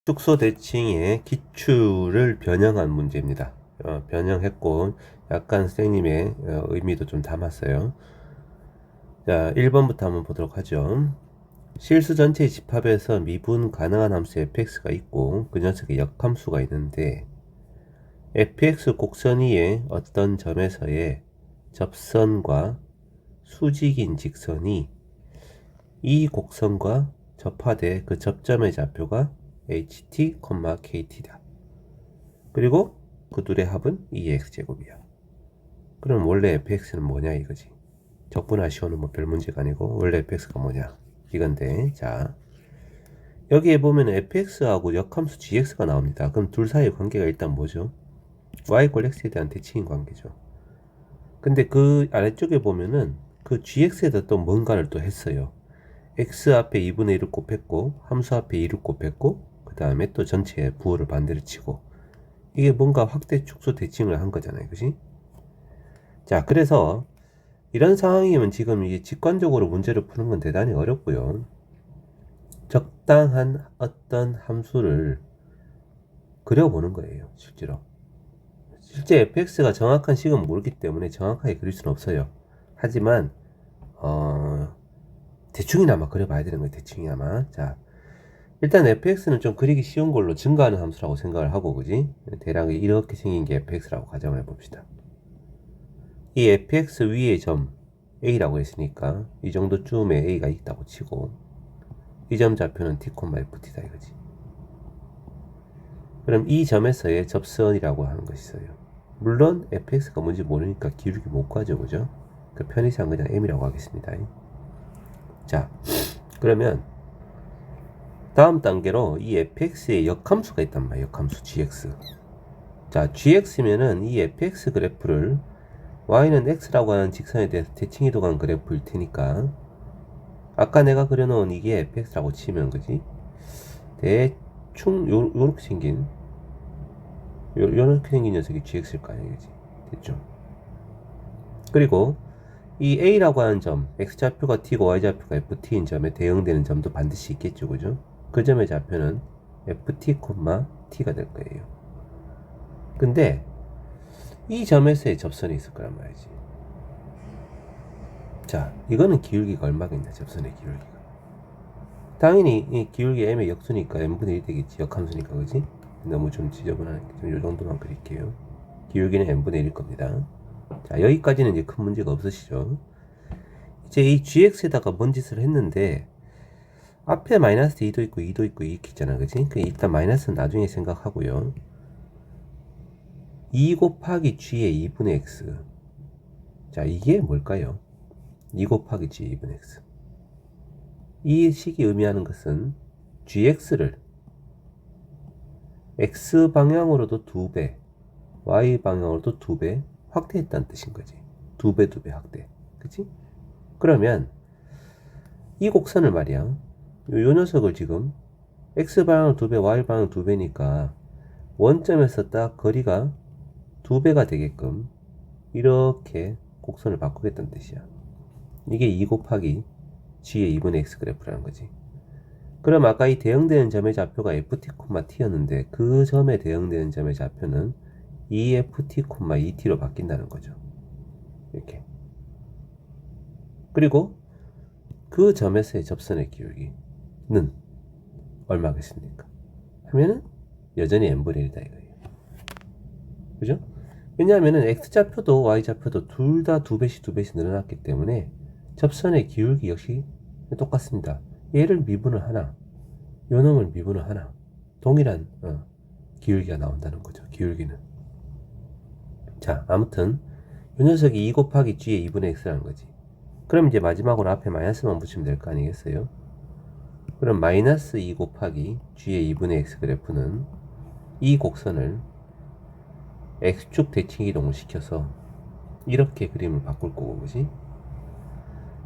축소 대칭의 기출을 변형한 문제입니다. 변형했고 약간 선생님의 의미도 좀 담았어요. 자, 1번부터 한번 보도록 하죠. 실수 전체의 집합에서 미분 가능한 함수 fx가 있고 그 녀석의 역함수가 있는데 fx 곡선 위에 어떤 점에서의 접선과 수직인 직선이 이 곡선과 접하되 그 접점의 좌표가 ht, kt다. 그리고 그 둘의 합은 2x제곱이야. 그럼 원래 fx는 뭐냐 이거지. 적분하시오는 뭐 별 문제가 아니고 원래 fx가 뭐냐 이건데, 자 여기에 보면 fx하고 역함수 gx가 나옵니다. 그럼 둘 사이의 관계가 일단 뭐죠? y = x에 대한 대칭인 관계죠. 근데 그 아래쪽에 보면은 그 gx에다 또 뭔가를 또 했어요. x 앞에 2분의 1을 곱했고 함수 앞에 2를 곱했고 그 다음에 또 전체에 부호를 반대로 치고, 이게 뭔가 확대 축소 대칭을 한 거잖아요, 그지? 자, 그래서 이런 상황이면 지금 이게 직관적으로 문제를 푸는 건 대단히 어렵고요. 적당한 어떤 함수를 그려보는 거예요, 실제로. 실제 fx가 정확한 식은 모르기 때문에 정확하게 그릴 수는 없어요. 하지만 대충이나마 그려봐야 되는 거예요, 대충이나마. 자, 일단 fx는 좀 그리기 쉬운 걸로 증가하는 함수라고 생각을 하고, 그지? 대략 이렇게 생긴 게 fx라고 가정을 해봅시다. 이 fx 위의 점 a라고 했으니까 이 정도쯤에 a가 있다고 치고, 이 점 좌표는 t, ft다 이거지. 그럼 이 점에서의 접선이라고 하는 것이 있어요. 물론 fx가 뭔지 모르니까 기울기 못 구하죠, 그죠? 그 편의상 그냥 m이라고 하겠습니다. 자, 그러면 다음 단계로 이 fx의 역함수가 있단 말이에요. 역함수 gx. 자, gx면은 이 fx 그래프를 y는 x라고 하는 직선에 대해서 대칭 이동한 그래프일 테니까, 아까 내가 그려놓은 이게 fx라고 치면, 그지? 대충 요렇게 생긴 녀석이 gx일 거 아니에요, 그지? 됐죠? 그리고 이 a라고 하는 점, x좌표가 t고 y좌표가 ft인 점에 대응되는 점도 반드시 있겠죠, 그죠? 그 점의 좌표는 ft, t가 될 거예요. 근데 이 점에서의 접선이 있을 거란 말이지. 자, 이거는 기울기가 얼마겠냐, 접선의 기울기가. 당연히 이 기울기 m의 역수니까 n분의 1 되겠지, 역함수니까, 그지? 너무 좀 지저분하니까 좀 요 정도만 그릴게요. 기울기는 n분의 1일 겁니다. 자, 여기까지는 이제 큰 문제가 없으시죠? 이제 이 gx에다가 뭔 짓을 했는데, 앞에 마이너스 2도 있고 2도 있고 이렇게 있잖아, 그지? 일단 마이너스는 나중에 생각하고요. 2 곱하기 g의 2분의 x. 자, 이게 뭘까요? 2 곱하기 g 2분의 x. 이 식이 의미하는 것은 gx를 x 방향으로도 2배, y 방향으로도 2배 확대했다는 뜻인 거지. 2배 확대. 그치? 그러면 이 곡선을 말이야, 요 녀석을 지금 x 방향 2배, y 방향 2배니까 원점에서 딱 거리가 2배가 되게끔 이렇게 곡선을 바꾸겠다는 뜻이야. 이게 2 곱하기 g의 2분의 x 그래프라는 거지. 그럼 아까 이 대응되는 점의 좌표가 ft, t였는데 그 점에 대응되는 점의 좌표는 2ft, 2t로 바뀐다는 거죠. 이렇게. 그리고 그 점에서의 접선의 기울기는 얼마겠습니까? 하면은 여전히 n분의 1이다 이거예요. 그죠? 왜냐하면은 x좌표도 y좌표도 둘 다 2배씩 늘어났기 때문에 접선의 기울기 역시 똑같습니다. 얘를 미분을 하나, 요 놈을 미분을 하나, 동일한 기울기가 나온다는 거죠. 기울기는. 자, 아무튼 요 녀석이 2 곱하기 g의 2분의 x라는 거지. 그럼 이제 마지막으로 앞에 마이너스만 붙이면 될 거 아니겠어요? 그럼 마이너스 2 곱하기 g의 2분의 x 그래프는 이 곡선을 x축 대칭 이동을 시켜서 이렇게 그림을 바꿀 거고, 그지?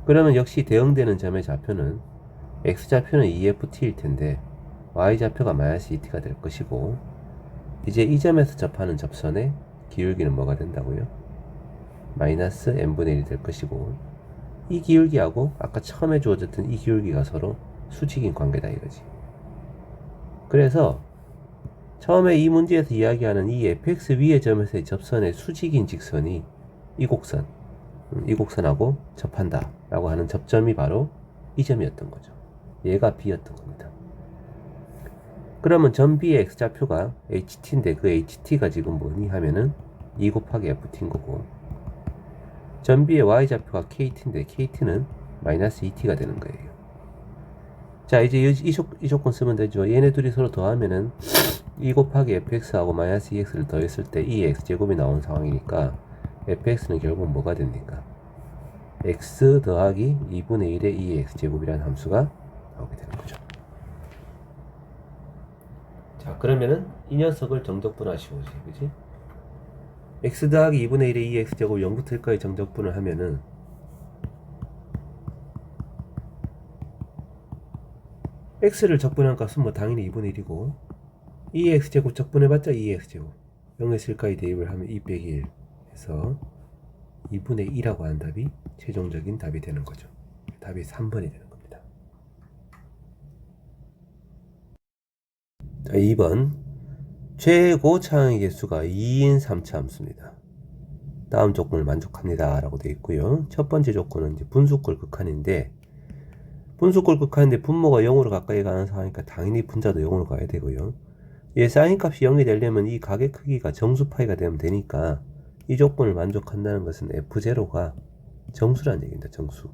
그러면 역시 대응되는 점의 좌표는 x좌표는 2ft일 텐데 y좌표가 마이너스 2t가 될 것이고, 이제 이 점에서 접하는 접선의 기울기는 뭐가 된다고요? 마이너스 n분의 1이 될 것이고, 이 기울기하고 아까 처음에 주어졌던 이 기울기가 서로 수직인 관계다 이거지. 그래서 처음에 이 문제에서 이야기하는 이 fx 위의 점에서의 접선의 수직인 직선이 이 곡선하고 접한다 라고 하는 접점이 바로 이 점이었던 거죠. 얘가 B였던 겁니다. 그러면 점 B의 X좌표가 HT인데 그 HT가 지금 뭐니 하면은 2 곱하기 FT인 거고, 점 B의 Y좌표가 KT인데 KT는 마이너스 2T가 되는 거예요. 자, 이제 이 조건 쓰면 되죠. 얘네 둘이 서로 더하면은 2 곱하기 fx하고 마이너스 2x를 더했을 때 2x제곱이 나온 상황이니까 fx는 결국 뭐가 됩니까? x 더하기 2분의 1의 2x제곱이라는 함수가 나오게 되는 거죠. 자, 그러면은 이 녀석을 정적분하시고, 그지? x 더하기 2분의 1의 2x제곱 0부터 1까지 정적분을 하면은 x를 적분한 값은 뭐 당연히 2분의 1이고 2x제곱 적분해봤자 2x제곱 0에서 1까지 대입을 하면 2 빼기 1 해서 2분의 2라고 하는 답이 최종적인 답이 되는 거죠. 답이 3번이 되는 겁니다. 자, 2번 최고 차항의 개수가 2인 3차 함수입니다. 다음 조건을 만족합니다 라고 되어 있고요. 첫 번째 조건은 이제 분수꼴 극한인데, 분수꼴 극한인데 분모가 0으로 가까이 가는 상황이니까 당연히 분자도 0으로 가야 되고요. 얘 사인 값이 0이 되려면 이 각의 크기가 정수파이가 되면 되니까 이 조건을 만족한다는 것은 f0가 정수라는 얘기입니다. 정수.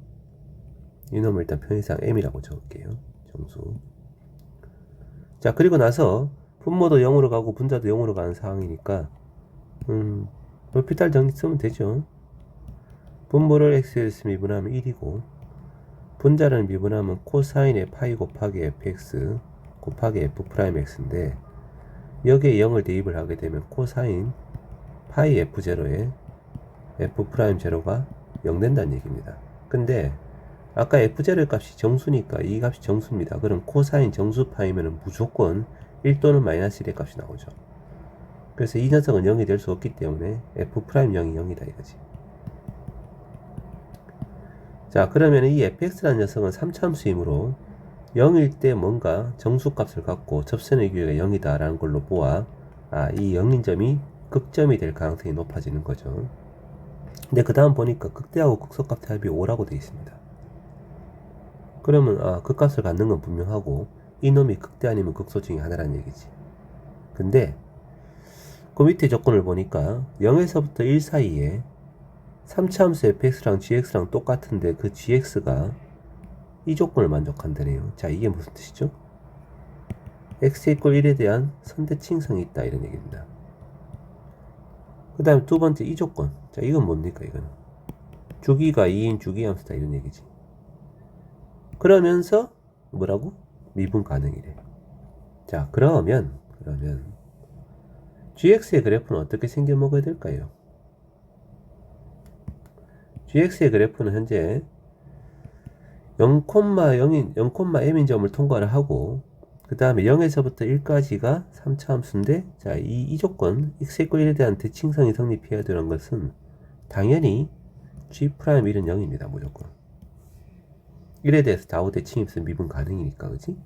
이놈을 일단 편의상 m이라고 적을게요. 정수. 자, 그리고 나서 분모도 0으로 가고 분자도 0으로 가는 상황이니까 로피탈 정리 쓰면 되죠. 분모를 x에서 미분하면 1이고 분자를 미분하면 코사인의 파이 곱하기 fx 곱하기 f'x인데, 여기에 0을 대입을 하게 되면 코사인 파이 f0에 f'제로가 0 된다는 얘기입니다. 근데 아까 f0의 값이 정수니까 이 값이 정수입니다. 그럼 코사인 정수 파이면 무조건 1 또는 마이너스 1의 값이 나오죠. 그래서 이 녀석은 0이 될 수 없기 때문에 f'0이 0이다 이거지. 자, 그러면 이 fx라는 녀석은 3차함수이므로 0일 때 뭔가 정수값을 갖고 접선의 기회가 0이다 라는 걸로 보아 이 0인 점이 극점이 될 가능성이 높아지는 거죠. 근데 그 다음 보니까 극대하고 극소값의 합이 5라고 되어 있습니다. 그러면 극값을 갖는 건 분명하고 이놈이 극대 아니면 극소 중에 하나라는 얘기지. 근데 그 밑에 조건을 보니까 0에서부터 1 사이에 3차함수 fx랑 gx랑 똑같은데 그 gx가 이 조건을 만족한다네요. 자, 이게 무슨 뜻이죠? x = 1에 대한 선대칭성이 있다 이런 얘기입니다. 그 다음에 두 번째 이 조건. 자, 이건 뭡니까? 이거는 주기가 2인 주기함수다 이런 얘기지. 그러면서 뭐라고? 미분 가능이래. 자, 그러면 gx의 그래프는 어떻게 생겨 먹어야 될까요? gx의 그래프는 현재 0,m인 점을 통과를 하고 그 다음에 0에서부터 1까지가 3차 함수인데, 자, 이 조건 x = 1에 대한 대칭성이 성립해야 되는 것은 당연히 g'1은 0입니다. 무조건 1에 대해서 좌우 대칭이 있으면 미분 가능이니까, 그지?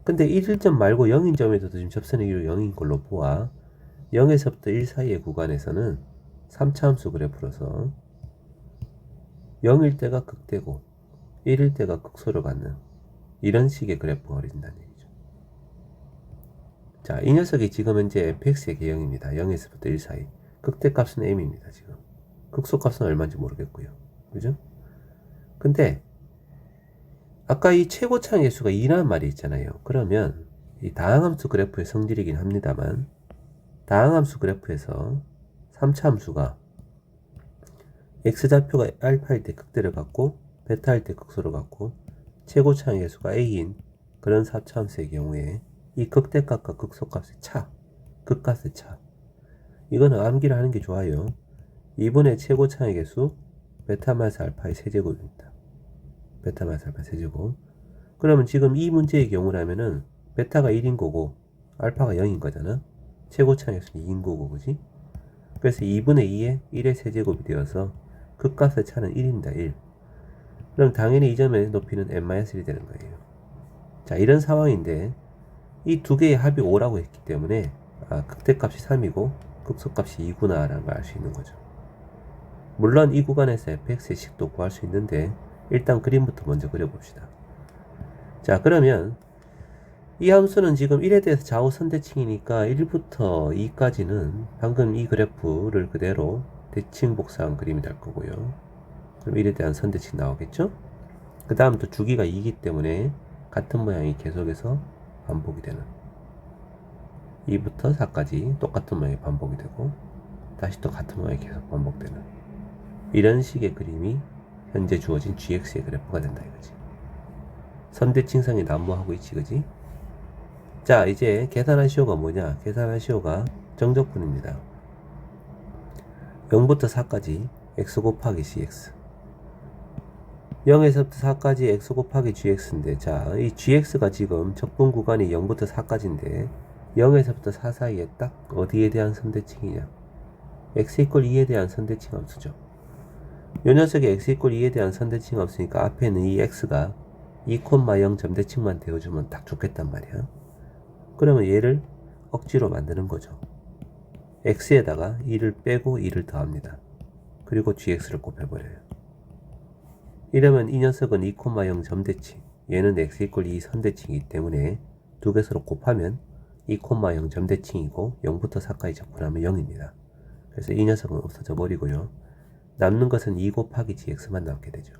근데 1점 말고 0인 점에서도 지금 접선의 길이 0인 걸로 보아 0에서부터 1 사이의 구간에서는 3차 함수 그래프로서 0일 때가 극대고 1일 때가 극소를 갖는 이런 식의 그래프가 그려진다는 얘기죠. 자, 이 녀석이 지금 현재 fx의 개형입니다. 0에서부터 1 사이. 극대값은 m입니다. 지금 극소값은 얼마인지 모르겠고요. 그죠? 근데 아까 이 최고차항 개수가 2라는 말이 있잖아요. 그러면 이 다항함수 그래프의 성질이긴 합니다만, 다항함수 그래프에서 3차 함수가 x좌표가 알파일 때 극대를 갖고 베타일 때 극소를 갖고 최고차항 개수가 a인 그런 4차 함수의 경우에 이 극대값과 극소값의 차, 극값의 차, 이거는 암기를 하는 게 좋아요. 2분의 최고차항의 개수 베타 마이너스 알파의 세제곱입니다. 베타 마이너스 알파 세제곱. 그러면 지금 이 문제의 경우라면은 베타가 1인 거고 알파가 0인 거잖아. 최고차항의 개수는 2인 거고, 그지? 그래서 2분의 2에 1의 세제곱이 되어서 극값의 차는 1입니다. 1. 그럼 당연히 이 점의 높이는 n-1이 되는 거예요. 자, 이런 상황인데 이 두 개의 합이 5라고 했기 때문에 극대값이 3이고 극소값이 2구나 라는 걸 알 수 있는 거죠. 물론 이 구간에서 fx의 식도 구할 수 있는데 일단 그림부터 먼저 그려봅시다. 자, 그러면 이 함수는 지금 1에 대해서 좌우 선대칭이니까 1부터 2까지는 방금 이 그래프를 그대로 대칭 복사한 그림이 될 거고요. 그럼 1에 대한 선대칭 나오겠죠? 그 다음 또 주기가 2이기 때문에 같은 모양이 계속해서 반복이 되는, 2부터 4까지 똑같은 모양이 반복이 되고 다시 또 같은 모양이 계속 반복되는 이런 식의 그림이 현재 주어진 gx의 그래프가 된다 이거지. 선대칭성이 난무하고 있지, 그지? 자, 이제 계산하시오가 뭐냐? 계산하시오가 정적분입니다. 0부터 4까지 x 곱하기 gx, 0에서부터 4까지 x 곱하기 gx인데, 자, 이 gx가 지금 적분 구간이 0부터 4까지인데 0에서부터 4 사이에 딱 어디에 대한 선대칭이냐? x 이퀄 2에 대한 선대칭 함수죠. 요 녀석에 x 이퀄 2에 대한 선대칭 함수니까 앞에는 이 x가 2,0 점대칭만 되어주면 딱 좋겠단 말이야. 그러면 얘를 억지로 만드는 거죠. x에다가 2를 빼고 2를 더합니다. 그리고 gx를 곱해버려요. 이러면 이 녀석은 2,0 점대칭, 얘는 x 이퀄 2 선대칭이기 때문에 두 개서로 곱하면 2,0 점대칭이고 0부터 4까지 적분하면 0입니다. 그래서 이 녀석은 없어져 버리고요. 남는 것은 2 곱하기 gx만 남게 되죠.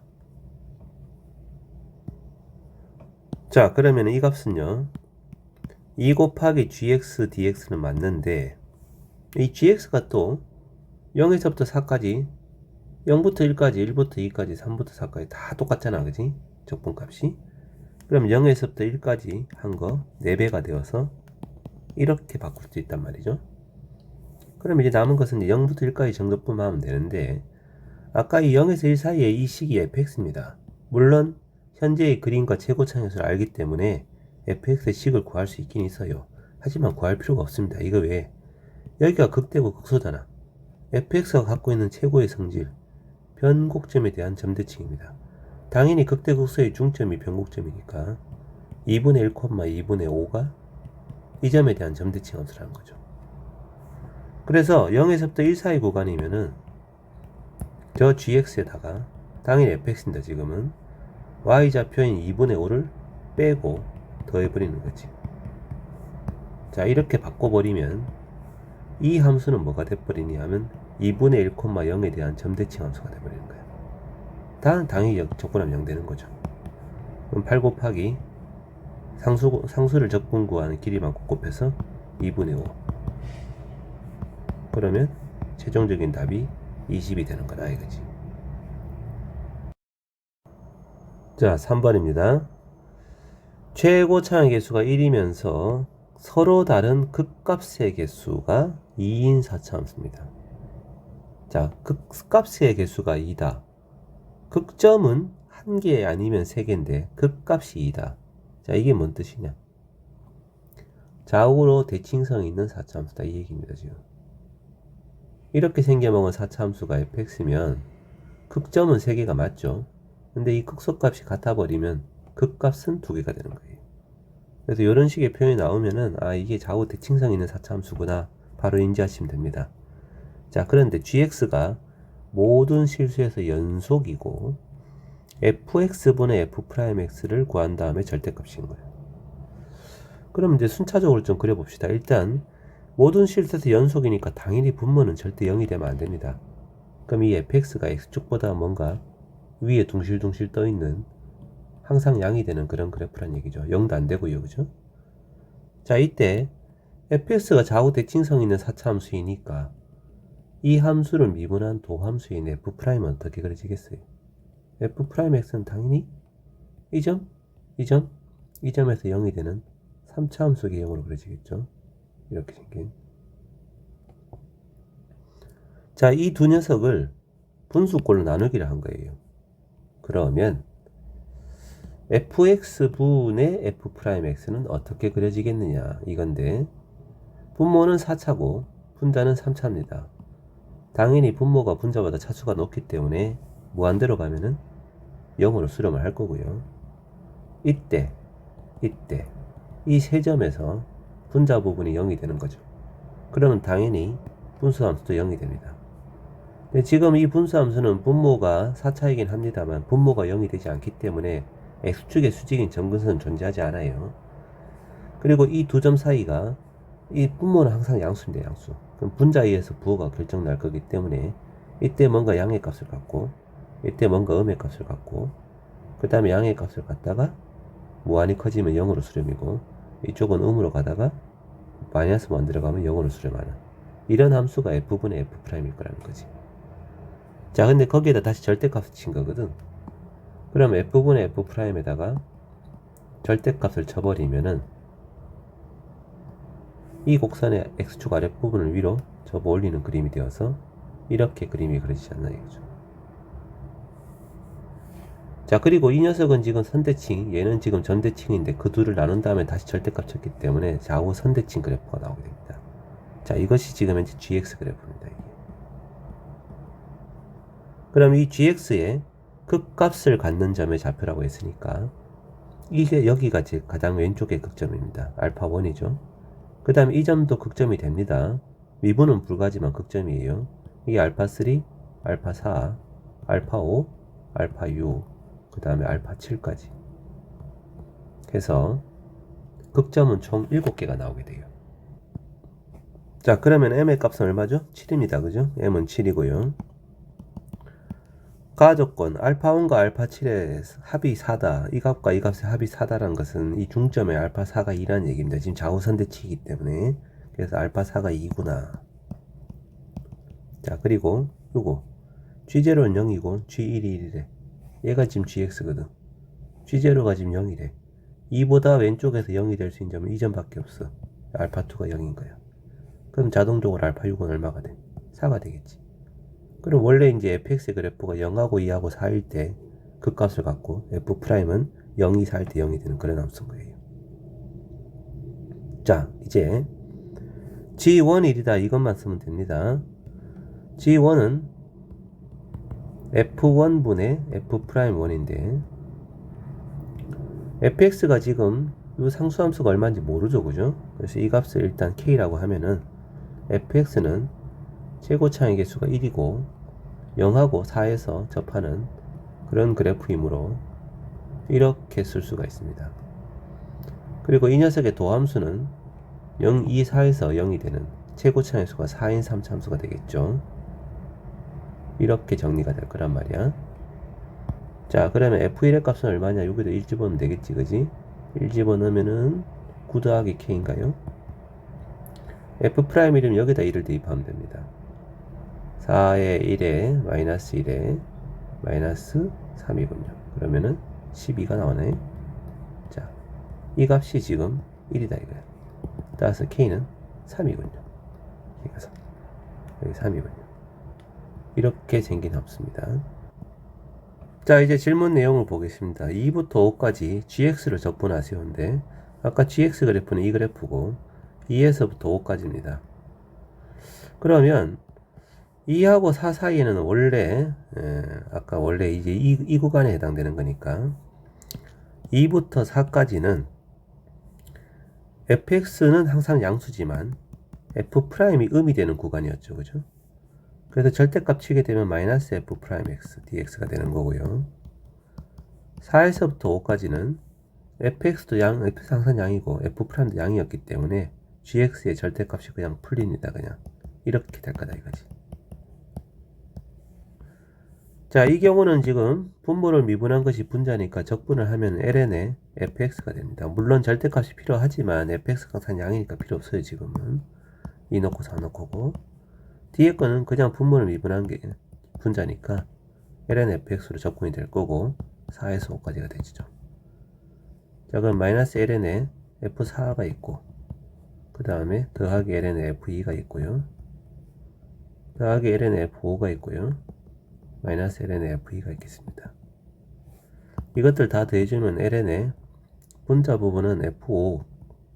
자, 그러면 이 값은요, 2 곱하기 gx dx는 맞는데 이 gx가 또 0에서부터 4까지, 0부터 1까지, 1부터 2까지, 3부터 4까지 다 똑같잖아, 그지? 적분값이. 그럼 0에서부터 1까지 한 거 4배가 되어서 이렇게 바꿀 수 있단 말이죠. 그럼 이제 남은 것은 0부터 1까지 정적분만 하면 되는데, 아까 이 0에서 1 사이에 이 식이 fx입니다. 물론 현재의 그림과 최고차항수를 알기 때문에 fx의 식을 구할 수 있긴 있어요. 하지만 구할 필요가 없습니다. 이거 왜? 여기가 극대고 극소잖아. fx가 갖고 있는 최고의 성질, 변곡점에 대한 점대칭입니다. 당연히 극대 극소의 중점이 변곡점이니까 2분의 1, 2분의 5가 이 점에 대한 점대칭 함수라는 거죠. 그래서 0에서부터 1 사이 구간이면은 저 gx에다가 당연히 fx인데 지금은 y좌표인 2분의 5를 빼고 더해버리는 거지. 자, 이렇게 바꿔버리면 이 함수는 뭐가 돼버리니 하면 2분의 1, 0에 대한 점대칭 함수가 돼버리는 거야. 당연히 적분하면 0 되는 거죠. 그럼 8 곱하기 상수를 적분 구하는 길이만큼 곱해서 2분의 5. 그러면 최종적인 답이 20이 되는 거다 이거지. 자, 3번입니다. 최고 차항 개수가 1이면서 서로 다른 극값의 개수가 2인 4차함수입니다. 자, 극값의 개수가 2다. 극점은 1개 아니면 3개인데 극값이 2다. 자, 이게 뭔 뜻이냐? 좌우로 대칭성이 있는 4차함수다 이 얘기입니다. 지금 이렇게 생겨먹은 4차함수가 fx면 극점은 3개가 맞죠? 근데 이 극소값이 같아버리면 극값은 2개가 되는 거예요. 그래서 이런 식의 표현이 나오면은 이게 좌우 대칭성 있는 4차함수구나 바로 인지하시면 됩니다. 자, 그런데 gx가 모든 실수에서 연속이고 fx분의 f'x를 구한 다음에 절대값인 거예요. 그럼 이제 순차적으로 좀 그려봅시다. 일단 모든 실수에서 연속이니까 당연히 분모는 절대 0이 되면 안 됩니다. 그럼 이 fx가 x축보다 뭔가 위에 둥실둥실 떠있는 항상 양이 되는 그런 그래프란 얘기죠. 0도 안 되고요, 그죠? 자, 이때 fx가 좌우 대칭성 있는 4차함수이니까 이 함수를 미분한 도함수인 f'은 어떻게 그려지겠어요? f'x는 당연히 이 점, 이 점, 이 점에서 0이 되는 3차함수 개형으로 그려지겠죠? 이렇게 생긴. 자, 이 두 녀석을 분수꼴로 나누기를 한 거예요. 그러면 fx분의 f'x는 어떻게 그려지겠느냐 이건데, 분모는 4차고 분자는 3차입니다. 당연히 분모가 분자보다 차수가 높기 때문에 무한대로 가면은 0으로 수렴을 할 거고요. 이때 이 세 점에서 분자 부분이 0이 되는 거죠. 그러면 당연히 분수함수도 0이 됩니다. 근데 지금 이 분수함수는 분모가 4차이긴 합니다만 분모가 0이 되지 않기 때문에 x축의 수직인 점근선은 존재하지 않아요. 그리고 이 두 점 사이가 이 분모는 항상 양수인데 양수. 그럼 분자에 의해서 부호가 결정날 거기 때문에 이때 뭔가 양의 값을 갖고 이때 뭔가 음의 값을 갖고 그 다음에 양의 값을 갖다가 무한히 커지면 0으로 수렴이고 이쪽은 음으로 가다가 마이너스만 들어가면 0으로 수렴하는 이런 함수가 f분의 f'일 거라는 거지. 자, 근데 거기에다 다시 절대값을 친 거거든. 그럼 f분의 f'에다가 절대값을 쳐버리면은 이 곡선의 x축 아랫부분을 위로 접어 올리는 그림이 되어서 이렇게 그림이 그려지지 않나 이거죠. 자, 그리고 이 녀석은 지금 선대칭, 얘는 지금 전대칭인데 그 둘을 나눈 다음에 다시 절대값 쳤기 때문에 좌우 선대칭 그래프가 나오게 됩니다. 자, 이것이 지금 현재 gx 그래프입니다. 이게. 그럼 이 gx의 극값을 갖는 점의 좌표라고 했으니까 이게 여기가 제 가장 왼쪽의 극점입니다. 알파 1이죠. 그 다음에 이 점도 극점이 됩니다. 미분은 불가지만 극점이에요. 이게 알파 3, 알파 4, 알파 5, 알파 6, 그 다음에 알파 7까지 해서 극점은 총 7개가 나오게 돼요. 자, 그러면 m의 값은 얼마죠? 7입니다. 그죠? m은 7이고요. 가조건 알파 1과 알파 7의 합이 4다. 이 값과 이 값의 합이 4다라는 것은 이 중점에 알파 4가 2라는 얘기입니다. 지금 좌우선대치이기 때문에. 그래서 알파 4가 2구나. 자, 그리고 요거 G0는 0이고 G1이 1이래. 얘가 지금 GX거든. G0가 지금 0이래. 2보다 왼쪽에서 0이 될 수 있는 점은 이 점밖에 없어. 알파 2가 0인 거야. 그럼 자동적으로 알파 6은 얼마가 돼? 4가 되겠지. 그럼 원래 이제 fx의 그래프가 0하고 2하고 4일 때 그 값을 갖고 f'은 0, 2, 4일 때 0이 되는 그런 함수인 거예요. 자, 이제 g1 1이다 이것만 쓰면 됩니다. g1은 f1분의 f'1인데 fx가 지금 이 상수함수가 얼마인지 모르죠, 그죠? 그래서 이 값을 일단 k라고 하면은 fx는 최고차의 개수가 1이고 0하고 4에서 접하는 그런 그래프이므로 이렇게 쓸 수가 있습니다. 그리고 이 녀석의 도함수는 0, 2, 4에서 0이 되는 최고차의 수가 4인 3참수가 되겠죠. 이렇게 정리가 될 거란 말이야. 자, 그러면 f1의 값은 얼마냐? 여기도 1 집어넣으면 되겠지, 그지? 1 집어넣으면은 9 더하기 k인가요? f'1이면 여기다 1을 대입하면 됩니다. 4에 1에 마이너스 1에 마이너스 3이군요. 그러면은 12가 나오네. 자, 이 값이 지금 1이다 이거야. 따라서 k는 3이군요. 그래서 여기 3이군요. 이렇게 생긴 함수입니다. 자, 이제 질문 내용을 보겠습니다. 2부터 5까지 gx를 적분하세요인데 아까 gx 그래프는 이 그래프고 2에서부터 5까지입니다. 그러면 2하고 4 사이에는 원래 아까 원래 이제 이 구간에 해당되는 거니까 2부터 4까지는 fx는 항상 양수지만 f'이 음이 되는 구간이었죠, 그죠? 그래서 절대값 치게 되면 마이너스 f'x dx가 되는 거고요. 4에서부터 5까지는 fx도 fx 항상 양이고 f'도 양이었기 때문에 gx의 절대값이 그냥 풀립니다. 그냥 이렇게 될 거다 이거지. 자, 이 경우는 지금 분모를 미분한 것이 분자니까 적분을 하면 ln의 fx가 됩니다. 물론 절대값이 필요하지만 fx가 항상 양이니까 필요 없어요. 지금은 2 넣고 4 넣고고 뒤에 거는 그냥 분모를 미분한 게 분자니까 ln fx로 적분이 될 거고 4에서 5까지가 되죠. 자, 그럼 마이너스 ln에 f4가 있고 그 다음에 더하기 ln에 f2가 있고요. 더하기 ln에 f5가 있고요. 마이너스 ln에 f2가 있겠습니다. 이것들 다 더해주면 ln의 분자 부분은 f5,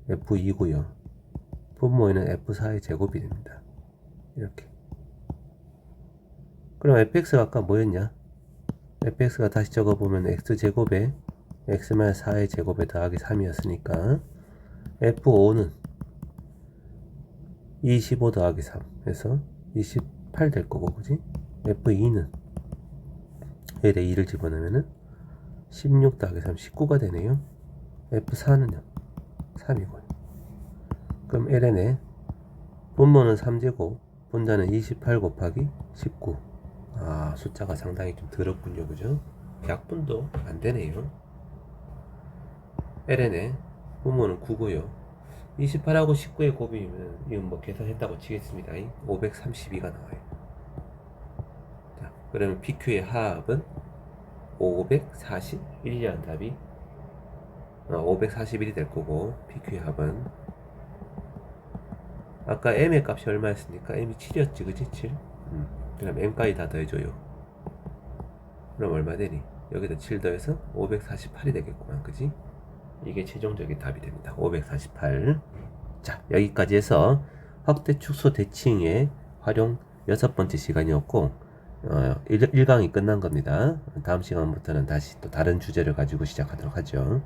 f2고요. 분모에는 f4의 제곱이 됩니다. 이렇게. 그럼 fx가 아까 뭐였냐? fx가 다시 적어보면 x제곱에 x-4의 제곱에 더하기 3이었으니까 f5는 25 더하기 3 해서 28 될 거고, 그지? F2는 여기다 2를 집어넣으면은 16 더하기 3 19가 되네요. F4는요 3이고요. 그럼 ln의 분모는 3제곱, 분자는 28 곱하기 19. 아, 숫자가 상당히 좀 더럽군요, 그죠? 약분도 안 되네요. ln의 분모는 9고요. 28하고 19의 곱이면 이건 뭐 계산했다고 치겠습니다. 532가 나와요. 자, 그러면 PQ의 합은 541이라는 답이 541이 될 거고, PQ의 합은 아까 M의 값이 얼마였습니까? M이 7이었지, 그치? 7. 그럼 M까지 다 더해줘요. 그럼 얼마 되니? 여기다 7 더해서 548이 되겠구만, 그지? 이게 최종적인 답이 됩니다. 548. 자, 여기까지 해서 확대 축소 대칭의 활용 6번째 시간이었고, 1강이 끝난 겁니다. 다음 시간부터는 다시 또 다른 주제를 가지고 시작하도록 하죠.